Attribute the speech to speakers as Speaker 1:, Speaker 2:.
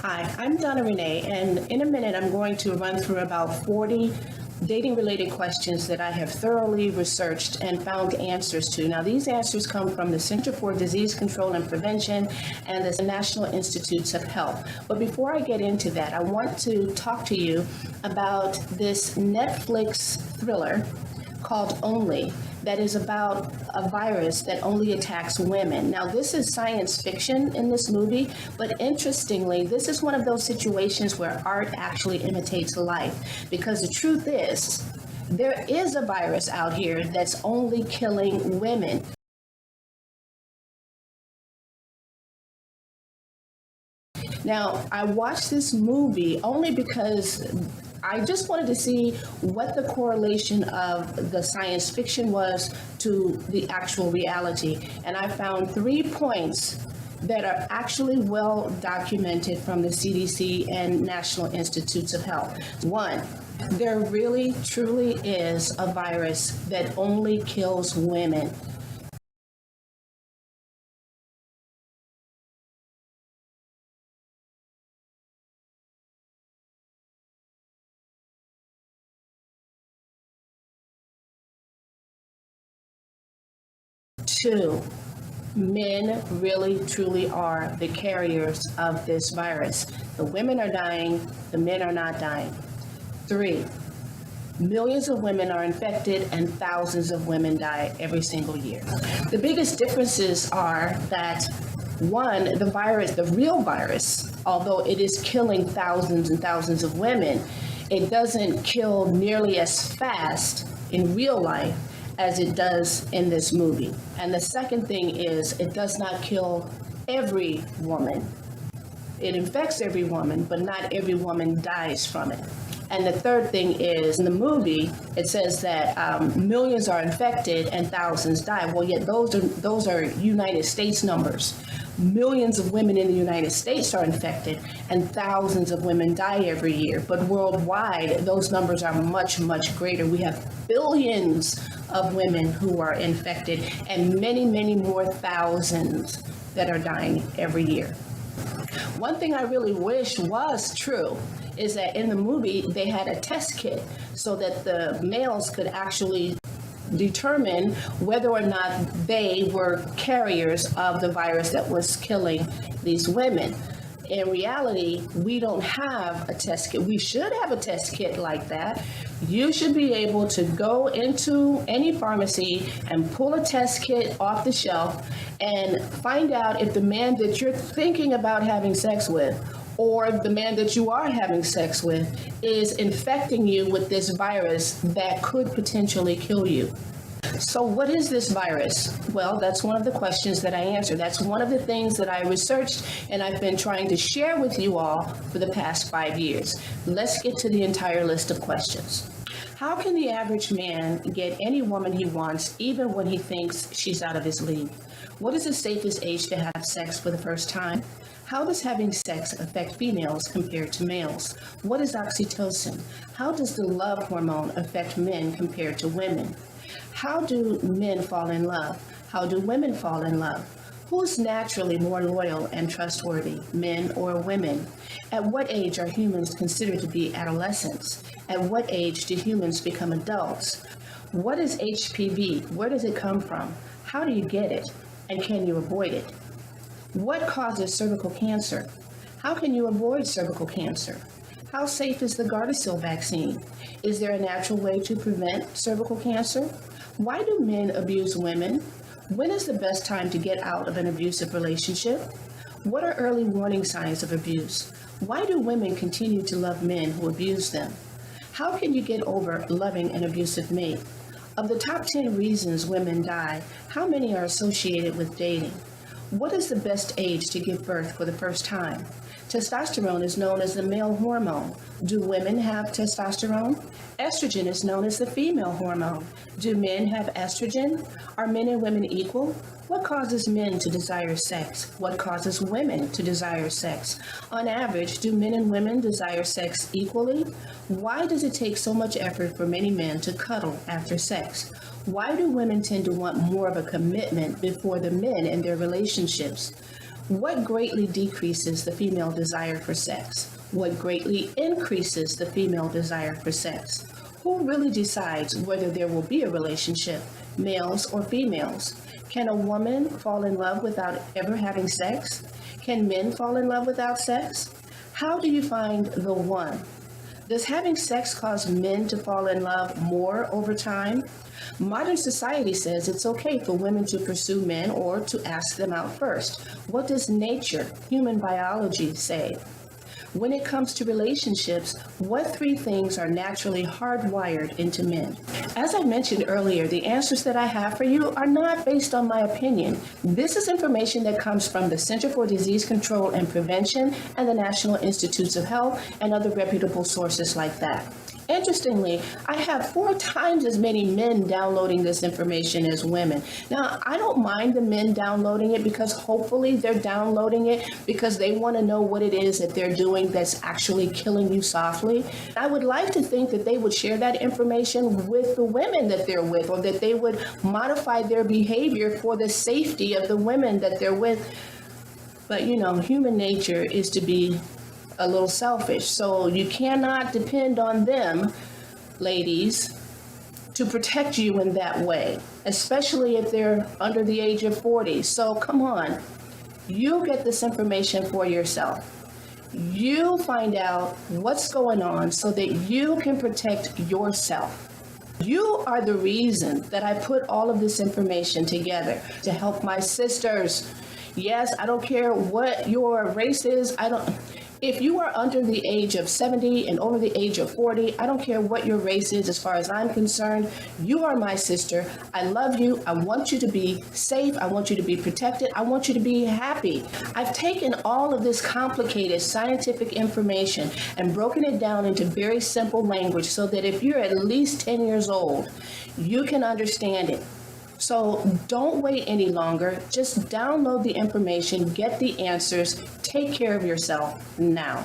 Speaker 1: Hi, I'm Donna Renee, and in a minute I'm going to run through about 40 dating-related questions that I have thoroughly researched and found answers to. Now, these answers come from the Center for Disease Control and Prevention and the National Institutes of Health. But before I get into that, I want to talk to you about this Netflix thriller called Only, that is about a virus that only attacks women. Now, this is science fiction in this movie, but interestingly, this is one of those situations where art actually imitates life, because the truth is, there is a virus out here that's only killing women. Now, I watched this movie only because I just wanted to see what the correlation of the science fiction was to the actual reality. And I found 3 points that are actually well documented from the CDC and National Institutes of Health. 1, there really truly is a virus that only kills women. Two, men really truly are the carriers of this virus. The women are dying, the men are not dying. 3, millions of women are infected and thousands of women die every single year. The biggest differences are that 1, the virus, the real virus, although it is killing thousands and thousands of women, it doesn't kill nearly as fast in real life as it does in this movie. And the second thing is, it does not kill every woman. It infects every woman, but not every woman dies from it. And the third thing is, in the movie, it says that millions are infected and thousands die. Well, yet those are United States numbers. Millions of women in the United States are infected and thousands of women die every year. But worldwide, those numbers are much, much greater. We have billions of women who are infected and many, many more thousands that are dying every year. One thing I really wish was true is that in the movie, they had a test kit so that the males could actually determine whether or not they were carriers of the virus that was killing these women. In reality, we don't have a test kit. We should have a test kit like that. You should be able to go into any pharmacy and pull a test kit off the shelf and find out if the man that you're thinking about having sex with or the man that you are having sex with is infecting you with this virus that could potentially kill you. So what is this virus? Well, that's one of the questions that I answer. That's one of the things that I researched and I've been trying to share with you all for the past 5 years. Let's get to the entire list of questions. How can the average man get any woman he wants, even when he thinks she's out of his league? What is the safest age to have sex for the first time? How does having sex affect females compared to males? What is oxytocin? How does the love hormone affect men compared to women? How do men fall in love? How do women fall in love? Who is naturally more loyal and trustworthy, men or women? At what age are humans considered to be adolescents? At what age do humans become adults? What is HPV? Where does it come from? How do you get it? And can you avoid it? What causes cervical cancer? How can you avoid cervical cancer? How safe is the Gardasil vaccine? Is there a natural way to prevent cervical cancer? Why do men abuse women? When is the best time to get out of an abusive relationship? What are early warning signs of abuse? Why do women continue to love men who abuse them? How can you get over loving an abusive mate? Of the top 10 reasons women die, how many are associated with dating? What is the best age to give birth for the first time? Testosterone is known as the male hormone. Do women have testosterone? Estrogen is known as the female hormone. Do men have estrogen? Are men and women equal? What causes men to desire sex? What causes women to desire sex? On average, do men and women desire sex equally? Why does it take so much effort for many men to cuddle after sex? Why do women tend to want more of a commitment before the men in their relationships? What greatly decreases the female desire for sex? What greatly increases the female desire for sex? Who really decides whether there will be a relationship, males or females? Can a woman fall in love without ever having sex? Can men fall in love without sex? How do you find the one? Does having sex cause men to fall in love more over time? Modern society says it's okay for women to pursue men or to ask them out first. What does nature, human biology, say? When it comes to relationships, what three things are naturally hardwired into men? As I mentioned earlier, the answers that I have for you are not based on my opinion. This is information that comes from the Center for Disease Control and Prevention and the National Institutes of Health and other reputable sources like that. Interestingly, I have 4 times as many men downloading this information as women. Now, I don't mind the men downloading it because hopefully they're downloading it because they want to know what it is that they're doing that's actually killing you softly. I would like to think that they would share that information with the women that they're with, or that they would modify their behavior for the safety of the women that they're with. But, human nature is to be a little selfish. So you cannot depend on them, ladies, to protect you in that way, especially if they're under the age of 40. So come on, you get this information for yourself. You find out what's going on so that you can protect yourself. You are the reason that I put all of this information together to help my sisters. Yes, I don't care what your race is. If you are under the age of 70 and over the age of 40, I don't care what your race is as far as I'm concerned. You are my sister. I love you. I want you to be safe. I want you to be protected. I want you to be happy. I've taken all of this complicated scientific information and broken it down into very simple language so that if you're at least 10 years old, you can understand it. So don't wait any longer. Just download the information, get the answers, take care of yourself now.